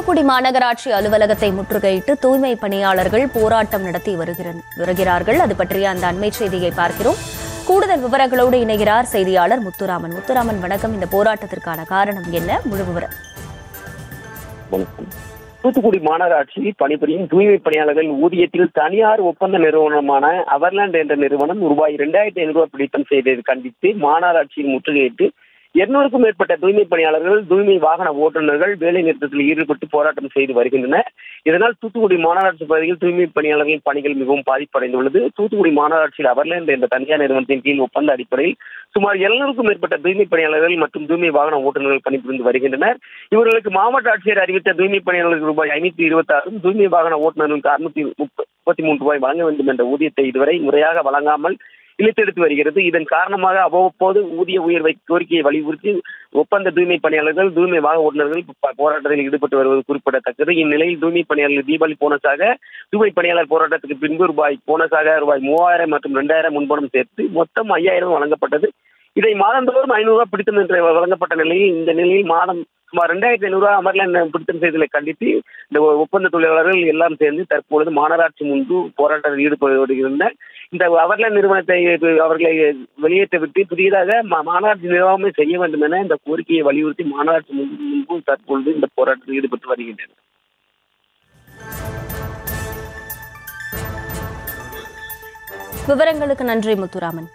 தூத்துக்குடி மாநகராட்சி அலுவலகத்தை முற்றுகையிட்டு தூய்மை பணியாளர்கள் போராட்டம் நடத்தி வருகிறார்கள். அது பற்றிய அந்த அண்மை செய்தியை பார்க்கிறோம். கூடுதல் விவரங்களோடு இணைகிறார் செய்தியாளர் முத்துராமன். முத்துராமன், வணக்கம். இந்த போராட்டத்திற்கான காரணம் என்ன? முழு விவரம். தூத்துக்குடி மாநகராட்சியில் பணிபுரியும் தூய்மை பணியாளர்கள் ஊதியத்தில் தனியார் ஒப்பந்த நிறுவனமான அவர்லாண்ட் என்ற நிறுவனம் ரூபாய் 2500 பிடித்தம் செய்ததை கண்டித்து மாநகராட்சியில் முற்றுகையிட்டு 200க்கும் மேற்பட்ட தூய்மை பணியாளர்கள், தூய்மை வாகன ஓட்டுநர்கள் வேலை நிறுத்தத்தில் ஈடுபட்டு போராட்டம் செய்து வருகின்றனர். இதனால் தூத்துக்குடி மாநகராட்சி பகுதியில் தூய்மை பணியாளர்களின் பணிகள் மிகவும் பாதிப்படைந்துள்ளது. தூத்துக்குடி மாநகராட்சியில் அவர்லாண்ட் என்ற தனியார் நிறுவனத்தின் கீழ் ஒப்பந்த அடிப்படையில் சுமார் 700க்கும் மேற்பட்ட தூய்மை பணியாளர்கள் மற்றும் தூய்மை வாகன ஓட்டுநர்கள் பணிபுரிந்து வருகின்றனர். இவர்களுக்கு மாவட்ட ஆட்சியர் அறிவித்த தூய்மை பணியாளர்களுக்கு ரூபாய் 526, தூய்மை வாகன ஓட்டுநர்களுக்கு 633 ரூபாய் வழங்க வேண்டும் என்ற ஊதியத்தை இதுவரை முறையாக வழங்காமல் இழுத்தெடுத்து வருகிறது. இதன் காரணமாக அவ்வப்போது ஊதிய உயர்வை கோரிக்கையை வலியுறுத்தி ஒப்பந்த தூய்மை பணியாளர்கள், தூய்மை வாகன ஓட்டுநர்கள் போராட்டத்தில் ஈடுபட்டு வருவது குறிப்பிடத்தக்கது. இந்நிலையில் தூய்மை பணியாளர்கள் தீபாவளி போனஸாக தூய்மை பணியாளர் போராட்டத்துக்கு பின்பு போனஸாக ரூபாய் 3000 மற்றும் 2000 முன்பணம் சேர்த்து மொத்தம் 5000 வழங்கப்பட்டது. இதை மாதந்தோறும் 500 பிடித்தம் என்று வழங்கப்பட்ட நிலையில் இந்த நிலையில் மாதம் சுமார் 2500 அமர்லாண்ட் பிடித்தம் செய்ததை கண்டித்து இந்த ஒப்பந்த தொழிலாளர்கள் எல்லாம் சேர்ந்து தற்பொழுது மாநகராட்சி முன்பு போராட்டத்தில் ஈடுபட்டு வருகின்றனர். இந்த அவர்லாண்ட் நிறுவனத்தை அவர்களை வெளியேற்றவிட்டு புதியதாக மாநகராட்சி நிர்வாகமே செய்ய வேண்டும் என இந்த கோரிக்கையை வலியுறுத்தி மாநகராட்சி முன்பு தற்பொழுது இந்த போராட்டத்தில் ஈடுபட்டு வருகின்றனர். விவரங்களுக்கு நன்றி முத்துராமன்.